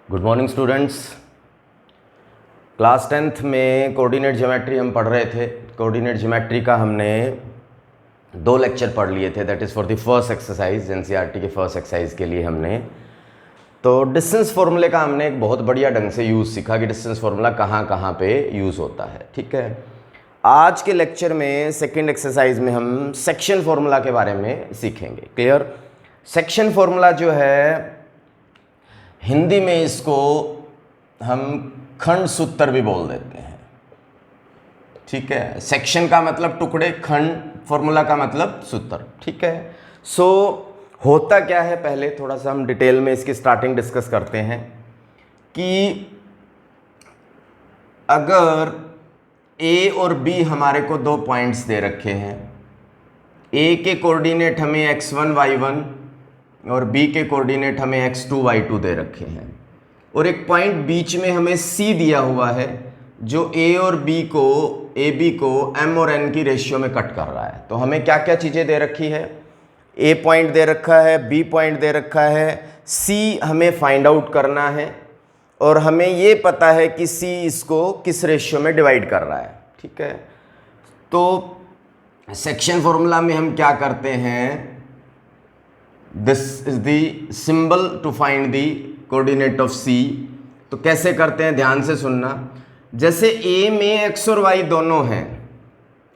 Good morning students. Class 10th में coordinate geometry हम पढ़ रहे थे। कोऑर्डिनेट ज्योमेट्री का हमने 2 लेक्चर पढ़ लिए थे, that is for the first exercise, NCERT के फर्स्ट एक्सरसाइज के लिए हमने तो डिस्टेंस फार्मूले का हमने एक बहुत बढ़िया ढंग से यूज़ सीखा कि डिस्टेंस फार्मूला कहाँ कहाँ पे यूज़ होता है। ठीक है, आज के लेक्चर में सेकेंड एक्सरसाइज में हम सेक्शन फार्मूला के बारे में सीखेंगे। क्लियर? सेक्शन फार्मूला जो है हिंदी में इसको हम खंड सूत्र भी बोल देते हैं। ठीक है, सेक्शन का मतलब टुकड़े, खंड फॉर्मूला का मतलब सूत्र। ठीक है, सो होता क्या है, पहले थोड़ा सा हम डिटेल में इसकी स्टार्टिंग डिस्कस करते हैं कि अगर ए और बी हमारे को 2 पॉइंट्स दे रखे हैं, ए के कोऑर्डिनेट हमें x1 y1 और बी के कोऑर्डिनेट हमें x2 y2 दे रखे हैं, और एक पॉइंट बीच में हमें C दिया हुआ है जो ए और बी को, ए बी को m और n की रेशियो में कट कर रहा है। तो हमें क्या क्या चीज़ें दे रखी है, ए पॉइंट दे रखा है, बी पॉइंट दे रखा है, C हमें फाइंड आउट करना है, और हमें ये पता है कि C इसको किस रेशियो में डिवाइड कर रहा है। ठीक है, तो सेक्शन फॉर्मूला में हम क्या करते हैं, this is the symbol to find the coordinate of C। तो कैसे करते हैं, ध्यान से सुनना। जैसे A में x और y दोनों हैं,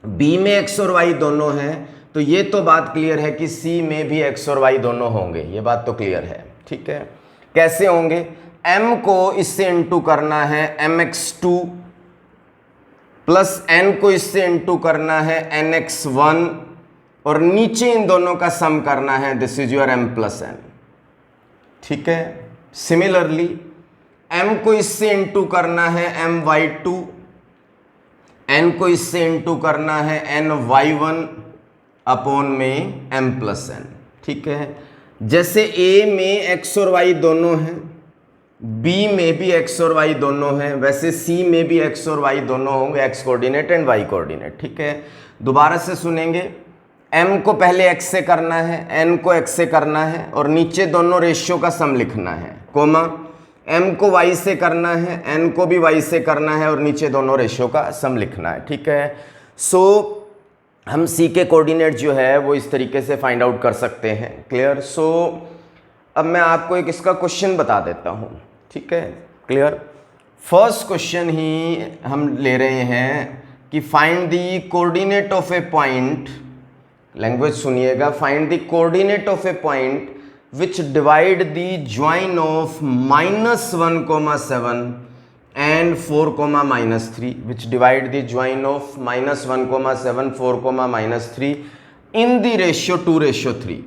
B में x और y दोनों हैं, तो ये तो बात क्लियर है कि C में भी x और y दोनों होंगे, ये बात तो क्लियर है। ठीक है, कैसे होंगे, m को इससे इंटू करना है mx2 प्लस n को इससे इंटू करना है nx1, और नीचे इन दोनों का सम करना है, this is your m plus n। ठीक है, सिमिलरली m को इससे इंटू करना है my2, n को इससे इंटू करना है ny1 अपॉन में m प्लस n। ठीक है, जैसे a में x और y दोनों हैं, b में भी x और y दोनों हैं, वैसे c में भी x और y दोनों होंगे, x coordinate and y coordinate. ठीक है, दोबारा से सुनेंगे, m को पहले x से करना है, n को x से करना है, और नीचे दोनों रेशियो का सम लिखना है, कोमा m को y से करना है, n को भी y से करना है, और नीचे दोनों रेशियो का सम लिखना है। ठीक है, सो हम C के कोऑर्डिनेट जो है वो इस तरीके से फाइंड आउट कर सकते हैं। क्लियर? सो अब मैं आपको एक इसका क्वेश्चन बता देता हूँ। ठीक है, क्लियर? फर्स्ट क्वेश्चन ही हम ले रहे हैं कि find the coordinate of a point, language सुनिएगा, find the coordinate of a point which divide the join of -1,7 and 4,-3, which divide the join of -1,7, 4,-3 in the ratio 2:3।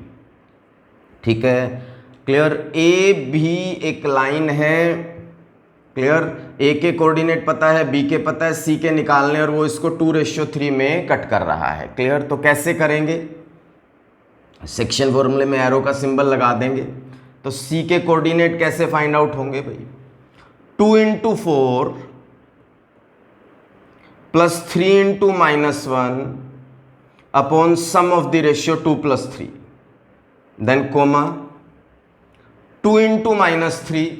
ठीक है, क्लियर? ए भी एक लाइन है, क्लियर? ए के कोऑर्डिनेट पता है, B के पता है, सी के निकालने, और वो इसको 2:3 में कट कर रहा है। क्लियर? तो कैसे करेंगे, सेक्शन फॉर्मूले में एरो का सिंबल लगा देंगे। तो सी के कोऑर्डिनेट कैसे फाइंड आउट होंगे भाई, 2 × 4 plus 3 × -1 upon sum of the ratio 2 + 3, then comma 2 × -3,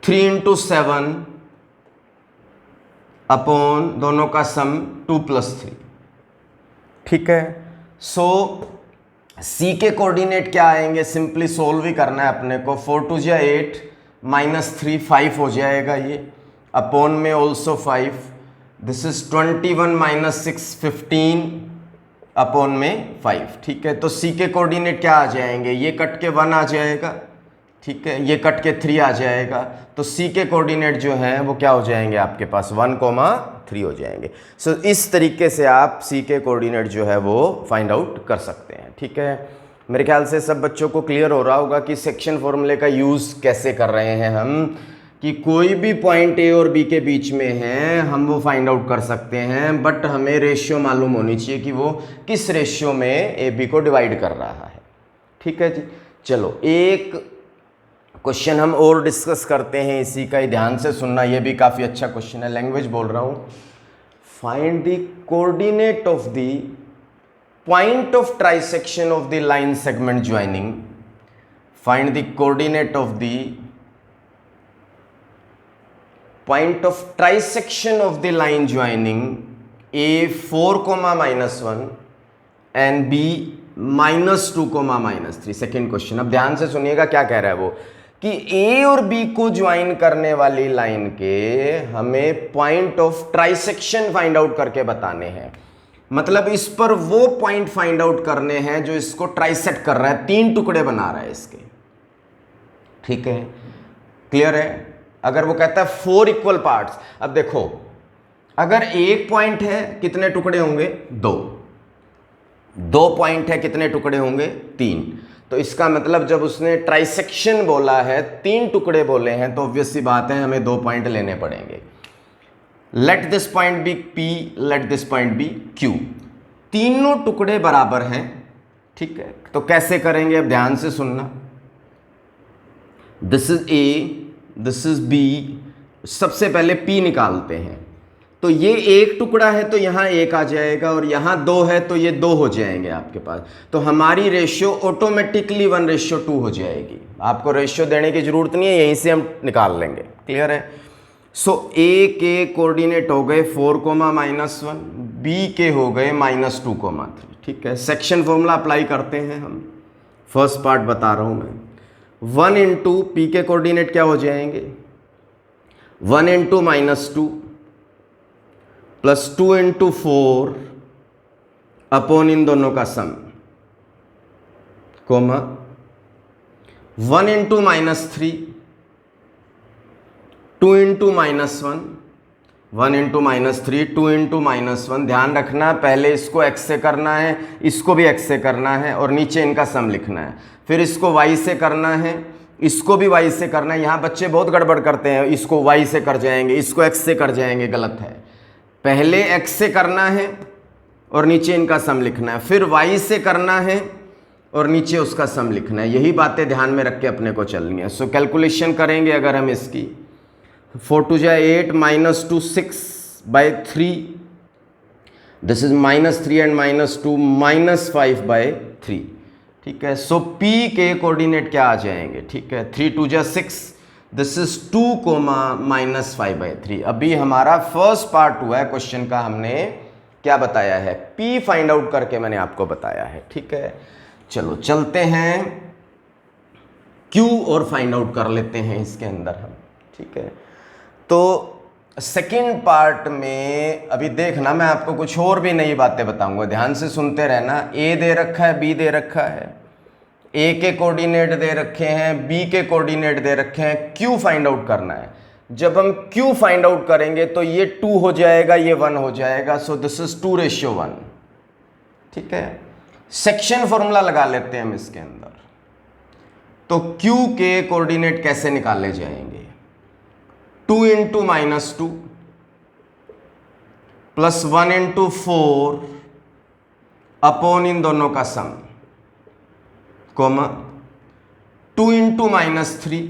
3 × 7 upon दोनों का सम 2 + 3। ठीक है, सो C के कोऑर्डिनेट क्या आएंगे, सिंपली सोल्व ही करना है अपने को। 4 × 2 = 8, -3 5 हो जाएगा ये, अपॉन में ऑल्सो 5, दिस इज 21 - 6 15 अपॉन में 5। ठीक है, तो C के कोऑर्डिनेट क्या आ जाएंगे, ये कट के 1 आ जाएगा, ठीक है, ये कट के 3 आ जाएगा, तो C के कोऑर्डिनेट जो है वो क्या हो जाएंगे आपके पास, 1,3 हो जाएंगे। सो इस तरीके से आप C के कोऑर्डिनेट जो है वो फाइंड आउट कर सकते हैं। ठीक है, मेरे ख्याल से सब बच्चों को क्लियर हो रहा होगा कि सेक्शन फॉर्मूले का यूज़ कैसे कर रहे हैं हम, कि कोई भी पॉइंट ए और बी के बीच में है हम वो फाइंड आउट कर सकते हैं, बट हमें रेशियो मालूम होनी चाहिए कि वो किस रेशियो में ए बी को डिवाइड कर रहा है। ठीक है जी, चलो एक क्वेश्चन हम और डिस्कस करते हैं इसी का ही, ध्यान से सुनना, ये भी काफ़ी अच्छा क्वेश्चन है, लैंग्वेज बोल रहा हूँ। Find the coordinate of the point of trisection of the line segment joining, find the coordinate of the point of trisection of the line joining A 4,-1 and B -2,-3। Second question, अब ध्यान से सुनिएगा क्या कह रहा है वो, कि ए और बी को ज्वाइन करने वाली लाइन के हमें point of trisection find out करके बताने हैं। मतलब इस पर वो पॉइंट फाइंड आउट करने हैं जो इसको ट्राइसेक्ट कर रहा है, 3 टुकड़े बना रहा है इसके। ठीक है, क्लियर है। अगर वो कहता है 4 इक्वल पार्ट्स, अब देखो अगर एक पॉइंट है कितने टुकड़े होंगे? 2 पॉइंट है कितने टुकड़े होंगे? 3। तो इसका मतलब जब उसने ट्राइसेक्शन बोला है, 3 टुकड़े बोले हैं, तो ऑब्वियस सी बात है हमें 2 पॉइंट लेने पड़ेंगे। Let this point be P, let this point be Q। तीनों टुकड़े बराबर हैं। ठीक है, तो कैसे करेंगे? अब ध्यान से सुनना। This is A, this is B। सबसे पहले P निकालते हैं। तो ये एक टुकड़ा है तो यहाँ 1 आ जाएगा, और यहाँ 2 है तो ये 2 हो जाएंगे आपके पास। तो हमारी रेशियो ऑटोमेटिकली 1:2 हो जाएगी। आपको रेशियो देने की जरूरत नहीं है, यहीं से हम निकाल लेंगे। क्लियर है। सो A के कोऑर्डिनेट हो गए 4,-1, B के हो गए -2,3। ठीक है, सेक्शन फॉर्मूला अप्लाई करते हैं हम। फर्स्ट पार्ट बता रहा हूँ मैं। 1 इंटू P के कोऑर्डिनेट क्या हो जाएंगे? 1 इंटू -2 प्लस 2 इंटू 4 अपॉन इन दोनों का sum, comma 1 into -3, 2 into -1, 1 into -3, 2 into -1। ध्यान रखना, पहले इसको x से करना है, इसको भी x से करना है, और नीचे इनका सम लिखना है। फिर इसको y से करना है, इसको भी y से करना है। यहाँ बच्चे बहुत गड़बड़ करते हैं, इसको y से कर जाएंगे, इसको x से कर जाएंगे, गलत है। पहले x से करना है और नीचे इनका सम लिखना है, फिर y से करना है और नीचे उसका सम लिखना है। यही बातें ध्यान में रख के अपने को चलनी है। सो कैलकुलेशन करेंगे अगर हम इसकी, 4 2 8, -2 6/3, दिस इज -3 एंड -2 -5/3। ठीक है, सो P के कोऑर्डिनेट क्या आ जाएंगे? ठीक है, 3 2 6, दिस इज 2, -5/3। अभी हमारा फर्स्ट पार्ट हुआ है क्वेश्चन का, हमने क्या बताया है? P फाइंड आउट करके मैंने आपको बताया है। ठीक है, चलो चलते हैं Q और फाइंड आउट कर लेते हैं इसके अंदर हम। ठीक है, तो सेकंड पार्ट में अभी देखना, मैं आपको कुछ और भी नई बातें बताऊंगा, ध्यान से सुनते रहना। A दे रखा है, B दे रखा है, A के कोऑर्डिनेट दे रखे हैं, B के कोऑर्डिनेट दे रखे हैं, Q फाइंड आउट करना है। जब हम Q फाइंड आउट करेंगे तो ये 2 हो जाएगा, ये 1 हो जाएगा। सो दिस इज 2:1। ठीक है, सेक्शन फॉर्मूला लगा लेते हैं हम इसके अंदर। तो Q के कोऑर्डिनेट कैसे निकाले जाएंगे? 2 इंटू -2 प्लस 1 इंटू 4 अपॉन इन दोनों का sum, comma 2 into -3,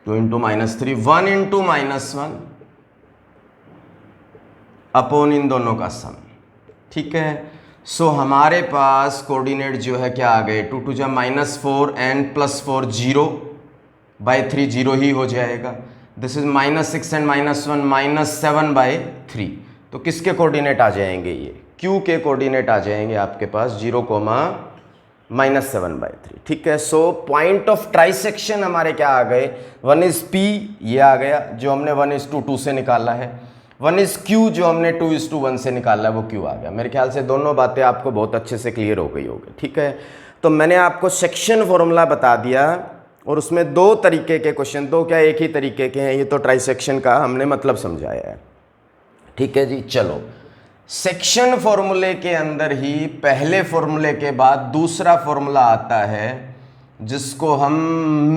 2 into -3, 1 into -1 upon इन दोनों का सम। ठीक है, सो हमारे पास कोऑर्डिनेट जो है क्या आ गए? 2 2 -4 एंड +4 0/3, 0 ही हो जाएगा। This is -6 and -1 -7/3। तो किसके कोऑर्डिनेट आ जाएंगे? ये Q के कोऑर्डिनेट आ जाएंगे आपके पास 0, -7/3। ठीक है, सो पॉइंट ऑफ ट्राइसेक्शन हमारे क्या आ गए? 1 इज P, ये आ गया जो हमने 1:2 से निकाला है। 1 इज Q जो हमने 2:1 से निकाला है, वो Q आ गया। मेरे ख्याल से दोनों बातें आपको बहुत अच्छे से क्लियर हो गई होगी। ठीक है, तो मैंने आपको सेक्शन फॉर्मूला बता दिया, और उसमें 2 तरीके के क्वेश्चन, 2 क्या एक ही तरीके के हैं, ये तो ट्राइसेक्शन का हमने मतलब समझाया है। ठीक है जी, चलो सेक्शन फॉर्मूले के अंदर ही पहले फॉर्मूले के बाद दूसरा फॉर्मूला आता है जिसको हम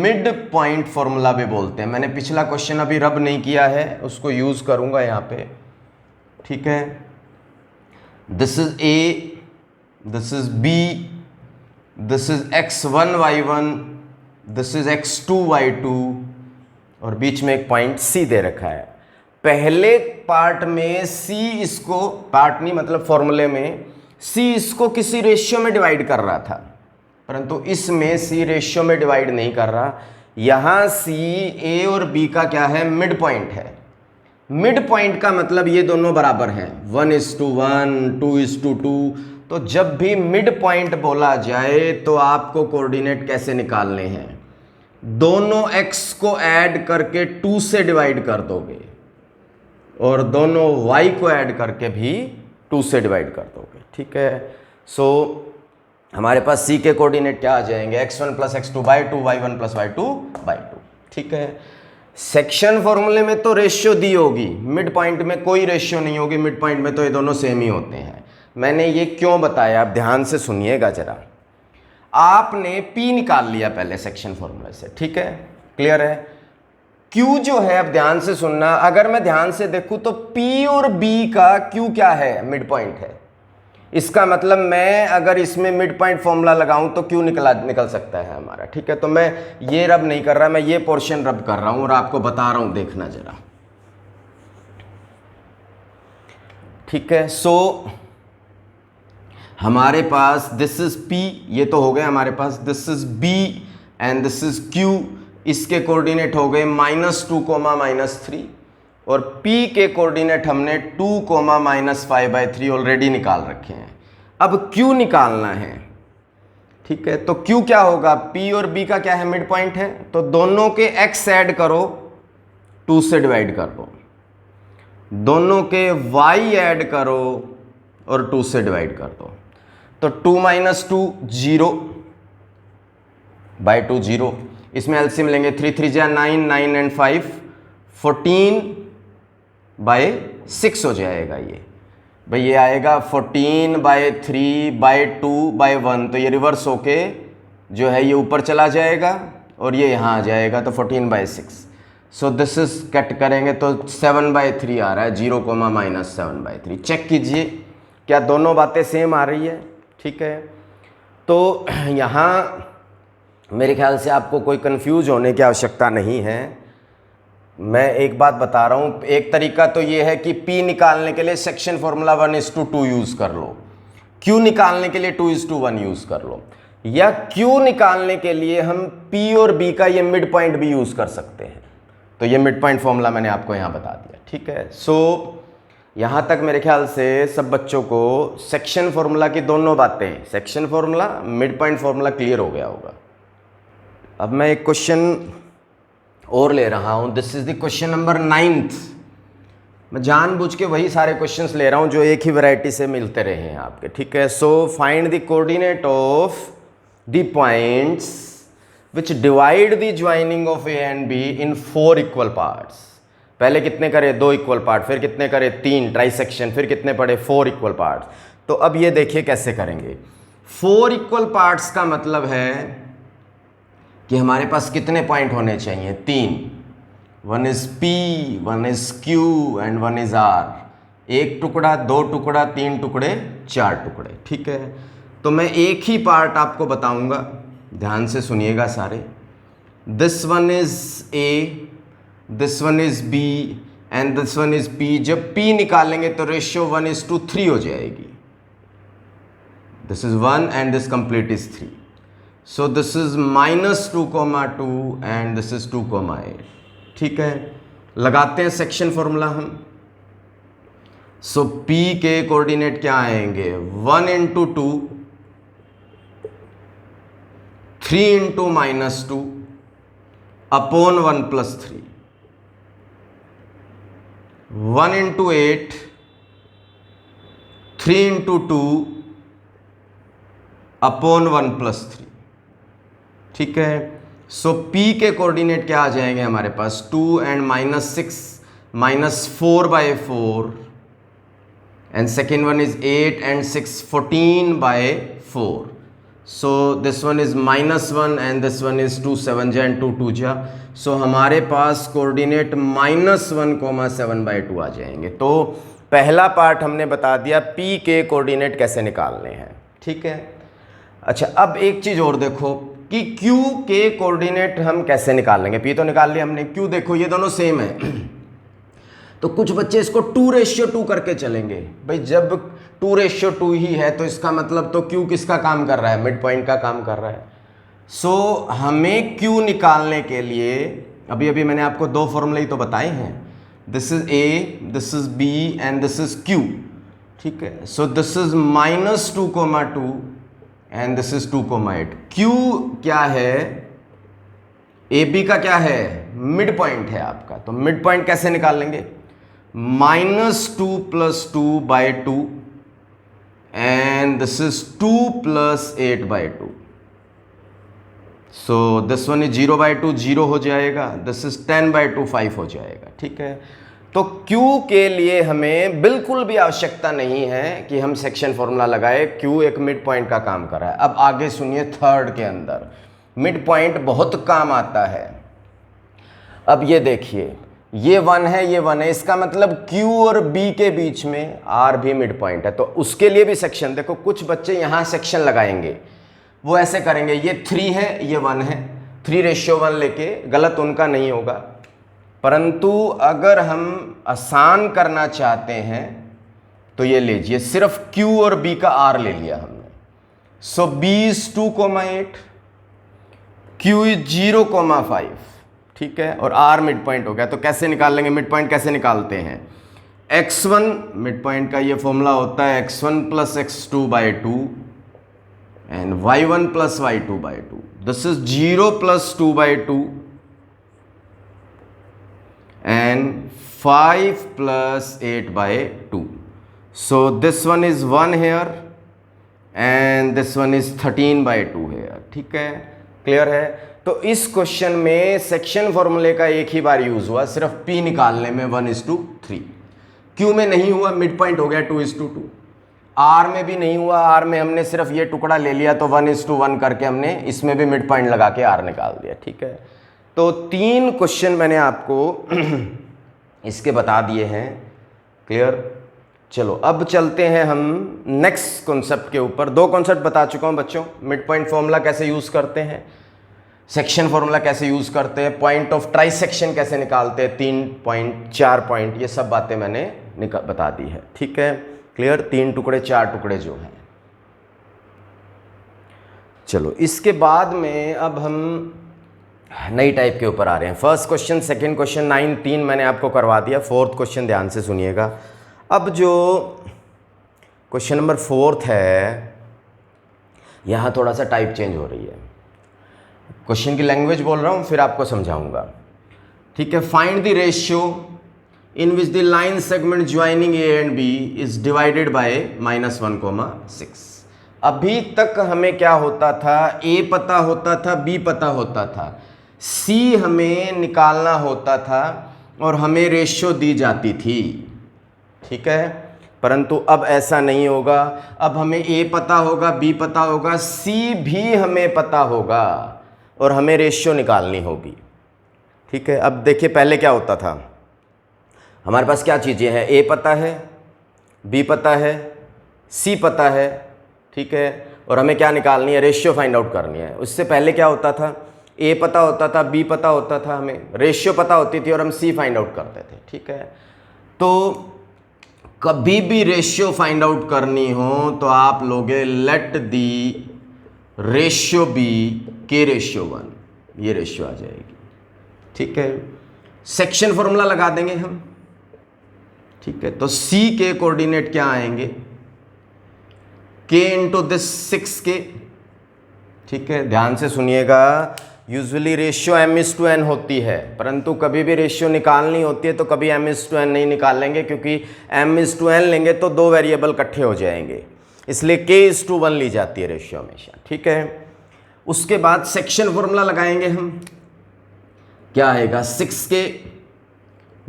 मिड पॉइंट फॉर्मूला भी बोलते हैं। मैंने पिछला क्वेश्चन अभी रब नहीं किया है, उसको यूज करूंगा यहाँ पे। ठीक है, this is A, this is B, this is x1 y1, this is x2 y2, और बीच में एक पॉइंट C दे रखा है। पहले पार्ट में C इसको, पार्ट नहीं मतलब फॉर्मूले में C इसको किसी रेशियो में डिवाइड कर रहा था, परंतु इसमें C रेशियो में डिवाइड नहीं कर रहा, यहां सी ए और बी का क्या है, मिड पॉइंट है। मिड पॉइंट का मतलब ये दोनों बराबर हैं, 1:1, 2:2। तो जब भी मिड पॉइंट बोला जाए तो आपको कोऑर्डिनेट कैसे निकालने हैं, दोनों x को ऐड करके 2 से डिवाइड कर दोगे और दोनों y को ऐड करके भी 2 से डिवाइड कर दोगे, ठीक है। सो हमारे पास c के कोऑर्डिनेट क्या आ जाएंगे, x1 + x2/2, y1 + y2/2, ठीक है। सेक्शन फॉर्मूले में तो रेशियो दी होगी, मिड पॉइंट में कोई रेशियो नहीं होगी, मिड पॉइंट में तो ये दोनों सेम ही होते हैं। मैंने ये क्यों बताया, आप ध्यान से सुनिएगा जरा। आपने P निकाल लिया पहले सेक्शन फॉर्मूले से, ठीक है, क्लियर है। Q जो है, अब ध्यान से सुनना, अगर मैं ध्यान से देखूं तो P और B का Q क्या है, मिड पॉइंट है। इसका मतलब मैं अगर इसमें मिड पॉइंट फॉर्मूला लगाऊं तो Q निकल सकता है हमारा, ठीक है। तो मैं ये रब नहीं कर रहा, मैं ये पोर्शन रब कर रहा हूं और आपको बता रहा हूं, देखना जरा, ठीक है। सो हमारे पास दिस इज P, ये तो हो गया हमारे पास, this is B and this is Q। इसके कोऑर्डिनेट हो गए -2, -3 और P के कोऑर्डिनेट हमने 2, -5/3 ऑलरेडी निकाल रखे हैं। अब Q निकालना है, ठीक है। तो Q क्या होगा, P और B का क्या है, मिड पॉइंट है, तो दोनों के x ऐड करो, 2 से डिवाइड कर दो, दोनों के y ऐड करो और 2 से डिवाइड कर दो। तो 2 - 2 0/2 0, इसमें एलसीएम लेंगे, 3 3 जा 9, 9 and 5 14/6 हो जाएगा। ये भाई ये आएगा 14/3/2/1, तो ये रिवर्स होके जो है ये ऊपर चला जाएगा और ये यहाँ आ जाएगा, तो 14/6। सो दिस इज कट करेंगे तो 7/3 आ रहा है, 0, -7/3। चेक कीजिए क्या दोनों बातें सेम आ रही है, ठीक है। तो यहाँ मेरे ख्याल से आपको कोई कंफ्यूज होने की आवश्यकता नहीं है। मैं एक बात बता रहा हूँ, एक तरीका तो ये है कि P निकालने के लिए सेक्शन फॉर्मूला 1:2 यूज़ कर लो, Q निकालने के लिए 2:1 यूज़ कर लो, या Q निकालने के लिए हम P और B का ये मिड पॉइंट भी यूज़ कर सकते हैं। तो ये मिड पॉइंट फॉर्मूला मैंने आपको यहाँ बता दिया, ठीक है। सो यहाँ तक मेरे ख्याल से सब बच्चों को सेक्शन फॉर्मूला की दोनों बातें, section formula, mid point formula clear हो गया होगा। अब मैं एक क्वेश्चन और ले रहा हूँ, this is the question number 9th। मैं जानबूझ के वही सारे क्वेश्चंस ले रहा हूँ जो एक ही वैरायटी से मिलते रहे हैं आपके, ठीक है। So find the coordinate of the points which divide the joining of A and be in 4 equal parts. पहले कितने करे, 2 इक्वल पार्ट, फिर कितने करे, 3 ट्राइसेक्शन, फिर कितने पड़े, 4 इक्वल पार्ट्स। तो अब ये देखिए कैसे करेंगे। 4 इक्वल पार्ट्स का मतलब है कि हमारे पास कितने पॉइंट होने चाहिए, 3। 1 is P, 1 is Q and 1 is R। 1 टुकड़ा, 2 टुकड़ा, 3 टुकड़े, 4 टुकड़े, ठीक है। तो मैं एक ही पार्ट आपको बताऊंगा, ध्यान से सुनिएगा सारे। This one is A, this one is B and this one is P। जब P निकालेंगे तो रेशियो 1:3 हो जाएगी। This is 1 and this complete is 3। So this is -2, and this is 2, 8, ठीक है। लगाते हैं सेक्शन फॉर्मूला हम। सो P के कोऑर्डिनेट क्या आएंगे, 1 × 2, 3 × -2 अपॉन 1 + 3, 1 × 8, 3 × 2 अपॉन 1 + 3, ठीक है। सो P के कोऑर्डिनेट क्या आ जाएंगे हमारे पास, 2 and -6, -4/4 and second one is 8 and 6, 14/4। So this one is -1 and this one is 2, 7 जा एंड 2, 2 जा। सो हमारे पास कोऑर्डिनेट -1, 7/2 आ जाएंगे। तो पहला पार्ट हमने बता दिया P के कोऑर्डिनेट कैसे निकालने हैं, ठीक है। अच्छा, अब एक चीज़ और देखो कि Q के कोऑर्डिनेट हम कैसे निकाल लेंगे। P तो निकाल लिया हमने, Q देखो ये दोनों सेम है। तो कुछ बच्चे इसको 2:2 करके चलेंगे। भाई जब 2:2 ही है तो इसका मतलब तो Q किसका काम कर रहा है, मिड पॉइंट का काम कर रहा है। सो हमें Q निकालने के लिए अभी अभी मैंने आपको दो फॉर्मूले ही तो बताए हैं, this is A, this is B and this is Q, ठीक है। सो this is -2,2 and this is 2,8। Q क्या है, AB का क्या है, मिड पॉइंट है आपका, तो मिड पॉइंट कैसे निकाल लेंगे, -2 + 2/2 and this is 2 + 8/2। So this one is 0/2 0 हो जाएगा, दिस इज 10/2 5 हो जाएगा, ठीक है। तो Q के लिए हमें बिल्कुल भी आवश्यकता नहीं है कि हम सेक्शन फॉर्मूला लगाए, Q एक मिड पॉइंट का काम कर रहा है। अब आगे सुनिए, थर्ड के अंदर मिड पॉइंट बहुत काम आता है। अब ये देखिए, ये 1 है, ये 1 है, इसका मतलब Q और B के बीच में R भी मिड पॉइंट है, तो उसके लिए भी सेक्शन, देखो कुछ बच्चे यहां सेक्शन लगाएंगे, वो ऐसे करेंगे, ये 3 है, ये 1 है, 3:1 लेके, गलत उनका नहीं होगा। परंतु अगर हम आसान करना चाहते हैं तो ये लीजिए, सिर्फ Q और B का R ले लिया हमने। सो B इज 2,8, Q इज 0,5, ठीक है, और R मिड पॉइंट हो गया। तो कैसे निकाल लेंगे मिड पॉइंट, कैसे निकालते हैं, x1 मिड पॉइंट का ये फॉर्मूला होता है x1 + x2/2 and y1 + y2/2. This is 0 + 2/2 and 5 + 8/2. So this one is 1 here and this one is 13/2 here. ठीक है, क्लियर है। तो इस क्वेश्चन में सेक्शन फॉर्मूले का एक ही बार यूज हुआ, सिर्फ P निकालने में 1:3। Q में नहीं हुआ, मिड पॉइंट हो गया 2:2। R में भी नहीं हुआ, R में हमने सिर्फ ये टुकड़ा ले लिया, तो 1:1 करके हमने इसमें भी मिड पॉइंट लगा के R निकाल दिया, ठीक है। तो 3 क्वेश्चन मैंने आपको इसके बता दिए हैं, क्लियर। चलो अब चलते हैं हम नेक्स्ट कॉन्सेप्ट के ऊपर। 2 कॉन्सेप्ट बता चुका हूं बच्चों, मिड पॉइंट फॉर्मूला कैसे यूज करते हैं, सेक्शन फॉर्मूला कैसे यूज करते हैं, पॉइंट ऑफ ट्राइसेक्शन कैसे निकालते हैं, 3 पॉइंट 4 पॉइंट, ये सब बातें मैंने बता दी है, ठीक है, क्लियर। 3 टुकड़े 4 टुकड़े जो हैं। चलो इसके बाद में अब हम नई टाइप के ऊपर आ रहे हैं। फर्स्ट क्वेश्चन, सेकंड क्वेश्चन, 9 3 मैंने आपको करवा दिया। फोर्थ क्वेश्चन ध्यान से सुनिएगा। अब जो क्वेश्चन नंबर 4 है, यहाँ थोड़ा सा टाइप चेंज हो रही है, क्वेश्चन की लैंग्वेज बोल रहा हूँ, फिर आपको समझाऊंगा, ठीक है। Find the ratio in which the line segment joining A and B is divided by -1,6। अभी तक हमें क्या होता था, A पता होता था, B पता होता था, C हमें निकालना होता था और हमें रेशियो दी जाती थी, ठीक है। परंतु अब ऐसा नहीं होगा, अब हमें A पता होगा, B पता होगा, C भी हमें पता होगा और हमें रेशियो निकालनी होगी, ठीक है। अब देखिए पहले क्या होता था, हमारे पास क्या चीज़ें हैं, A पता है, B पता है, C पता है, ठीक है, और हमें क्या निकालनी है, रेशियो फाइंड आउट करनी है। उससे पहले क्या होता था, A पता होता था, B पता होता था, हमें रेशियो पता होती थी और हम C फाइंड आउट करते थे, ठीक है। तो कभी भी रेशियो फाइंड आउट करनी हो तो आप लोगे late the ratio B K/1, ये रेशियो आ जाएगी, ठीक है। सेक्शन फॉर्मूला लगा देंगे हम, ठीक है। तो C के कोऑर्डिनेट क्या आएंगे, K इंटू दिस 6K, ठीक है। ध्यान से सुनिएगा, यूजुअली रेशियो m/n होती है, परंतु कभी भी रेशियो निकालनी होती है तो कभी m/n नहीं निकालेंगे, क्योंकि m/n लेंगे तो 2 वेरिएबल इकट्ठे हो जाएंगे, इसलिए K/1 ली जाती है रेशियो हमेशा, ठीक है। उसके बाद सेक्शन फॉर्मूला लगाएंगे हम, क्या आएगा, 6K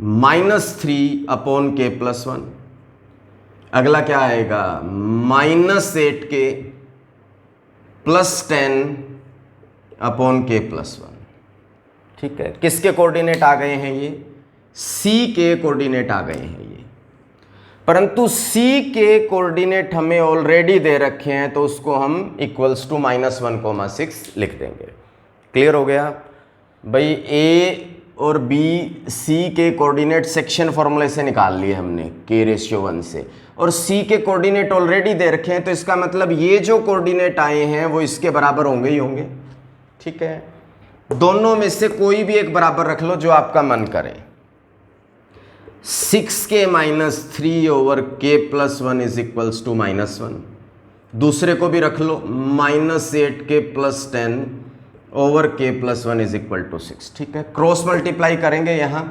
-3/K+1। अगला क्या आएगा, -8K +10/K+1, ठीक है। किसके कोऑर्डिनेट आ गए हैं, ये C के कोऑर्डिनेट आ गए हैं ये, परंतु C के कोऑर्डिनेट हमें ऑलरेडी दे रखे हैं, तो उसको हम इक्वल्स टू -1,6 लिख देंगे। क्लियर हो गया भाई। A और B C के कोऑर्डिनेट सेक्शन फॉर्मूले से निकाल लिए हमने K/1 से, और C के कोऑर्डिनेट ऑलरेडी दे रखे हैं, तो इसका मतलब ये जो कोऑर्डिनेट आए हैं वो इसके बराबर होंगे ही होंगे, ठीक है, दोनों में से कोई भी एक बराबर रख लो जो आपका मन करे। 6k minus 3 over k plus 1 is equals to -1। दूसरे को भी रख लो, -8k plus 10 over k plus 1 is equal to 6। ठीक है, क्रॉस मल्टीप्लाई करेंगे यहाँ,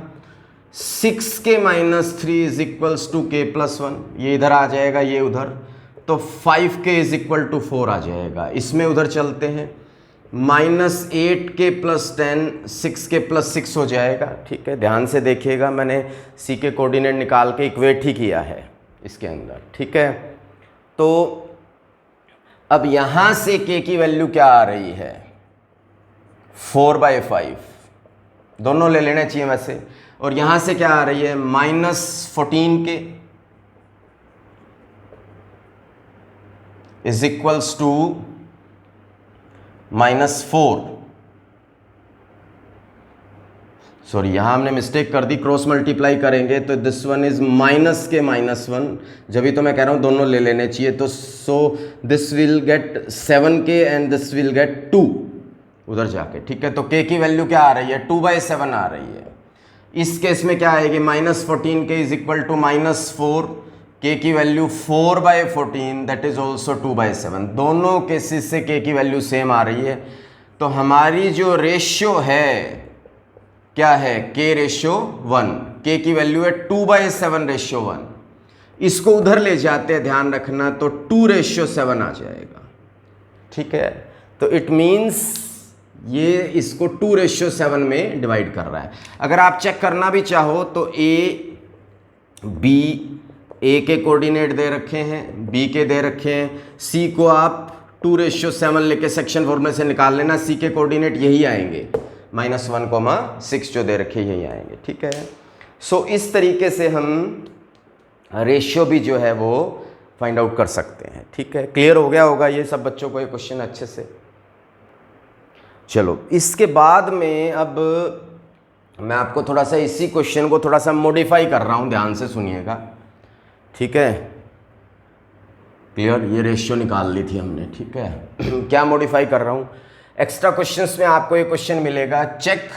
6k minus 3 is equals to k plus 1, ये इधर आ जाएगा, ये उधर, तो 5k इज इक्वल टू 4 आ जाएगा। इसमें उधर चलते हैं, -8k प्लस 10 6k प्लस 6 हो जाएगा। ठीक है, ध्यान से देखिएगा, मैंने c के कोऑर्डिनेट निकाल के इक्वेट ही किया है इसके अंदर। ठीक है, तो अब यहाँ से k की वैल्यू क्या आ रही है, 4/5, दोनों ले लेने चाहिए वैसे। और यहाँ से क्या आ रही है, -14k is equals to -4। Sorry, यहां हमने मिस्टेक कर दी, क्रॉस मल्टीप्लाई करेंगे तो दिस वन इज -1, जब भी तो मैं कह रहा हूं दोनों ले लेने चाहिए। तो so this will get 7k and this will get 2 उधर जाके। ठीक है, तो k की वैल्यू क्या आ रही है, 2/7 आ रही है। इस केस में क्या आएगी, -14k is equal to -4, k की वैल्यू 4/14 दैट इज ऑल्सो 2/7। दोनों केसेस से k की वैल्यू सेम आ रही है। तो हमारी जो रेशियो है क्या है, k/1, k की वैल्यू है 2/7/1। इसको उधर ले जाते हैं, ध्यान रखना, तो 2/7 आ जाएगा। ठीक है, तो इट मीन्स ये इसको 2/7 में डिवाइड कर रहा है। अगर आप चेक करना भी चाहो तो A के कोऑर्डिनेट दे रखे हैं, B के दे रखे हैं, C को आप 2/7 लेके सेक्शन फॉर्मूले से निकाल लेना, C के कोऑर्डिनेट यही आएंगे, -1,6 जो दे रखे यही आएंगे। ठीक है, सो इस तरीके से हम रेशियो भी जो है वो फाइंड आउट कर सकते हैं। ठीक है, क्लियर हो गया होगा ये सब बच्चों को ये क्वेश्चन अच्छे से। चलो, इसके बाद में अब मैं आपको थोड़ा सा इसी क्वेश्चन को थोड़ा सा मॉडिफाई कर रहा हूँ, ध्यान से सुनिएगा। ठीक है, क्लियर, ये रेशियो निकाल ली थी हमने। ठीक है, क्या मॉडिफाई कर रहा हूँ, एक्स्ट्रा क्वेश्चंस में आपको ये क्वेश्चन मिलेगा, चेक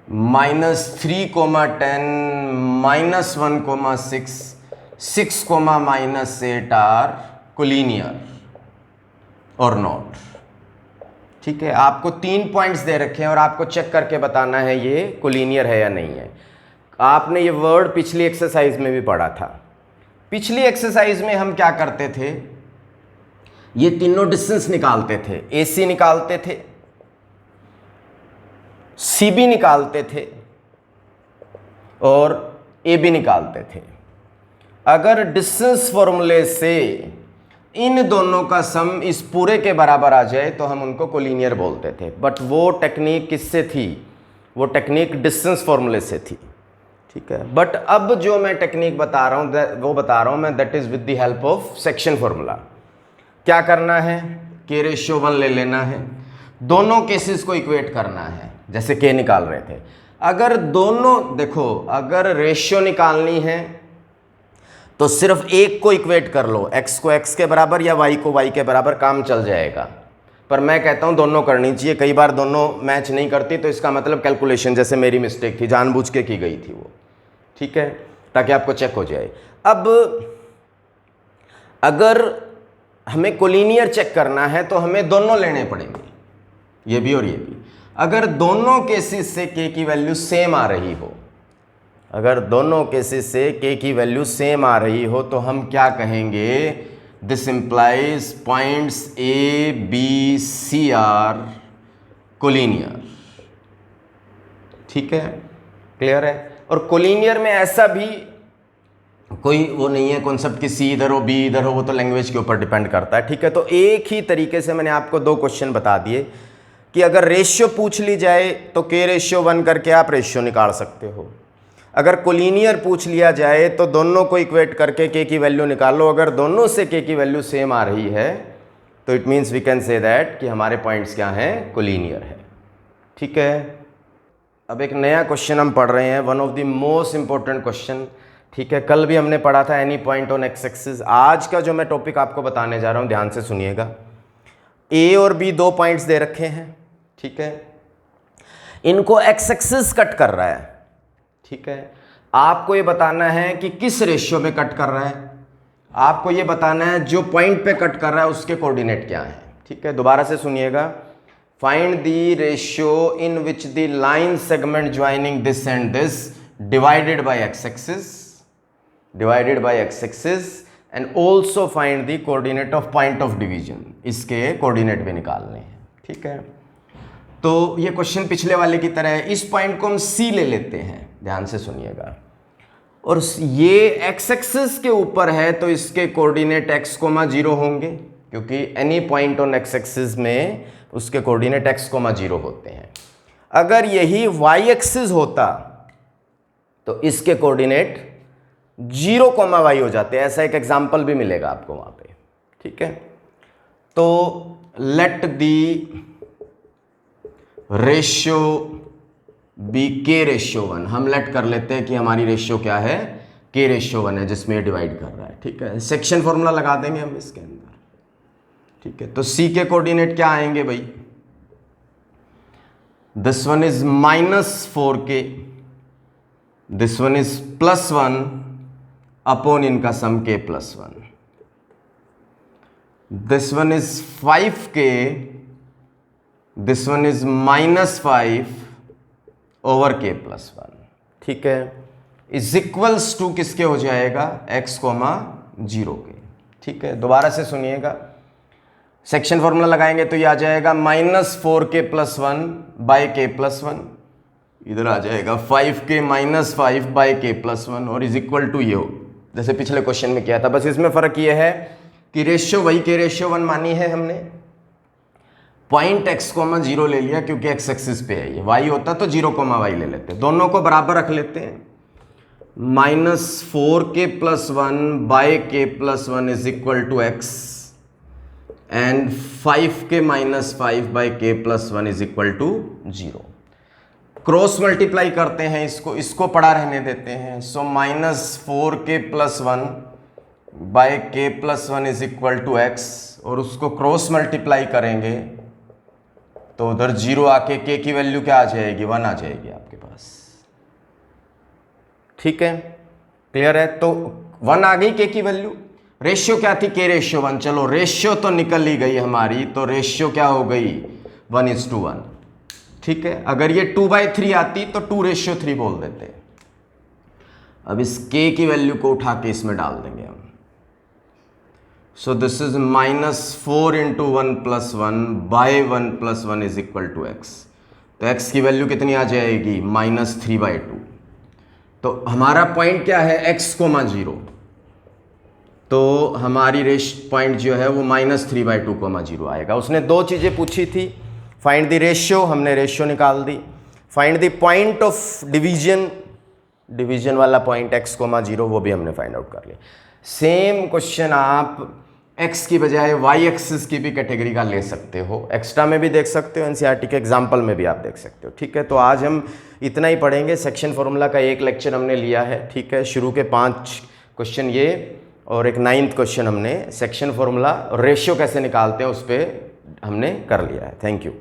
-3, 10, -1, 6, -8 आर कोलिनियर और नॉट। ठीक है, आपको 3 पॉइंट्स दे रखे हैं और आपको चेक करके बताना है ये कोलिनियर है या नहीं है। आपने ये वर्ड पिछली एक्सरसाइज में भी पढ़ा था। पिछली एक्सरसाइज में हम क्या करते थे, ये तीनों डिस्टेंस निकालते थे, AC निकालते थे, CB निकालते थे और AB निकालते थे। अगर डिस्टेंस फॉर्मूले से इन दोनों का सम इस पूरे के बराबर आ जाए तो हम उनको कोलिनियर बोलते थे। बट वो टेक्निक किससे थी, वो टेक्निक डिस्टेंस फॉर्मूले से थी। ठीक है, बट अब जो मैं टेक्निक बता रहा हूँ वो बता रहा हूँ मैं, that is with the help of section formula. क्या करना है, k/1 ले लेना है, दोनों केसेस को इक्वेट करना है, जैसे k निकाल रहे थे। अगर दोनों देखो, अगर रेशियो निकालनी है तो सिर्फ एक को इक्वेट कर लो, x को x के बराबर या y को y के बराबर, काम चल जाएगा। पर मैं कहता हूं दोनों करनी चाहिए, कई बार दोनों मैच नहीं करती तो इसका मतलब कैलकुलेशन, जैसे मेरी मिस्टेक थी, जानबूझ के की गई थी वो। ठीक है, ताकि आपको चेक हो जाए। अब अगर हमें कोलिनियर चेक करना है तो हमें दोनों लेने पड़ेंगे, ये भी और ये भी। अगर दोनों केसेस से k की वैल्यू सेम आ रही हो, अगर दोनों केसेस से k की वैल्यू सेम आ रही हो तो हम क्या कहेंगे, this implies points A, B, C are collinear. ठीक है, क्लियर है। और कोलिनियर में ऐसा भी कोई वो नहीं है कॉन्सेप्ट कि C इधर हो B इधर हो, वो तो लैंग्वेज के ऊपर डिपेंड करता है। ठीक है, तो एक ही तरीके से मैंने आपको 2 क्वेश्चन बता दिए कि अगर रेशियो पूछ ली जाए तो k/1 करके आप रेशियो निकाल सकते हो। अगर कोलिनियर पूछ लिया जाए तो दोनों को इक्वेट करके k की वैल्यू निकालो। अगर दोनों से k की वैल्यू सेम आ रही है तो it means we can say that कि हमारे पॉइंट्स क्या हैं, कोलिनियर है। ठीक है, अब एक नया क्वेश्चन हम पढ़ रहे हैं, one of the most important question. ठीक है, कल भी हमने पढ़ा था any point on x axis. आज का जो मैं टॉपिक आपको बताने जा रहा हूँ, ध्यान से सुनिएगा। ए और बी 2 पॉइंट्स दे रखे हैं, ठीक है, इनको एक्स एक्सिस कट कर रहा है, ठीक है। आपको ये बताना है कि किस रेशियो में कट कर रहा है, आपको ये बताना है जो पॉइंट पे कट कर रहा है उसके कोऑर्डिनेट क्या है, ठीक है। दोबारा से सुनिएगा, find the ratio in which the line segment joining this and this divided by x axis and also find the coordinate of point of division, इसके कोऑर्डिनेट भी निकालने हैं, ठीक है। तो ये क्वेश्चन पिछले वाले की तरह है, इस पॉइंट को हम सी ले लेते हैं, ध्यान से सुनिएगा, और ये एक्स एक्सिस के ऊपर है तो इसके कोऑर्डिनेट x, 0 होंगे, क्योंकि any point on x axis में उसके कोऑर्डिनेट x, 0 होते हैं। अगर यही y एक्सिस होता तो इसके कोऑर्डिनेट 0, y हो जाते हैं। ऐसा एक एग्जांपल भी मिलेगा आपको वहां पे, ठीक है। तो let the ratio be k ratio 1, हम लेट कर लेते हैं कि हमारी रेशियो क्या है, k रेशियो 1 है, जिसमें ये डिवाइड कर रहा है, ठीक है। सेक्शन फॉर्मूला लगा देंगे हम इसके अंदर, ठीक है। तो c के कोऑर्डिनेट क्या आएंगे भाई, this one is -4k, this one is +1 upon इनका सम k+1, this one is 5k, this one is -5 over k+1, ठीक है, इज इक्वल्स टू किसके हो जाएगा, x, 0 के, ठीक है। दोबारा से सुनिएगा, सेक्शन फॉर्मूला लगाएंगे तो ये आ जाएगा -4k + 1 बाय k+1, इधर आ जाएगा 5k - 5 बाय k+1 और इज इक्वल टू ये हो, जैसे पिछले क्वेश्चन में किया था। बस इसमें फर्क ये है कि रेशियो वही k रेशियो 1 मानी है हमने, पॉइंट x, 0 ले लिया क्योंकि x एक्सिस पे है, ये y होता तो 0, y ले लेते, दोनों को बराबर रख लेते हैं। -4k + 1 by k+1 is equal to x and 5k - 5 by k+1 is equal to 0। Cross multiply करते हैं इसको पड़ा रहने देते हैं। So -4k + 1 by k+1 is equal to x, और उसको क्रॉस मल्टीप्लाई करेंगे तो उधर 0 आके k की वैल्यू क्या आ जाएगी, 1 आ जाएगी आपके पास, ठीक है, क्लियर है। तो 1 आ गई k की वैल्यू, रेशियो क्या थी, k रेशियो 1, चलो रेशियो तो निकल ही गई हमारी, तो रेशियो क्या हो गई, 1:1, ठीक है। अगर ये 2/3 आती तो 2:3 बोल देते। अब इस k की वैल्यू को उठा के इसमें डाल देंगे हम। So this is -4 × 1 + 1 by 1 + 1 is equal to x, तो x की वैल्यू कितनी आ जाएगी, -3/2। तो हमारा पॉइंट क्या है, x, 0, तो हमारी पॉइंट जो है वो -3/2, 0 आएगा। उसने 2 चीज़ें पूछी थी, फाइंड द रेशियो, हमने रेशियो निकाल दी, find the point of division वाला पॉइंट x, 0, वो भी हमने फाइंड आउट कर लिया। सेम क्वेश्चन आप x की बजाय y एक्सिस की भी कैटेगरी का ले सकते हो, एक्स्ट्रा में भी देख सकते हो, एनसीईआरटी के एग्जाम्पल में भी आप देख सकते हो, ठीक है। तो आज हम इतना ही पढ़ेंगे, सेक्शन फॉर्मूला का एक लेक्चर हमने लिया है, ठीक है। शुरू के 5 क्वेश्चन ये और एक 9th क्वेश्चन हमने सेक्शन फॉर्मूला रेशियो कैसे निकालते हैं उस पर हमने कर लिया है। Thank you.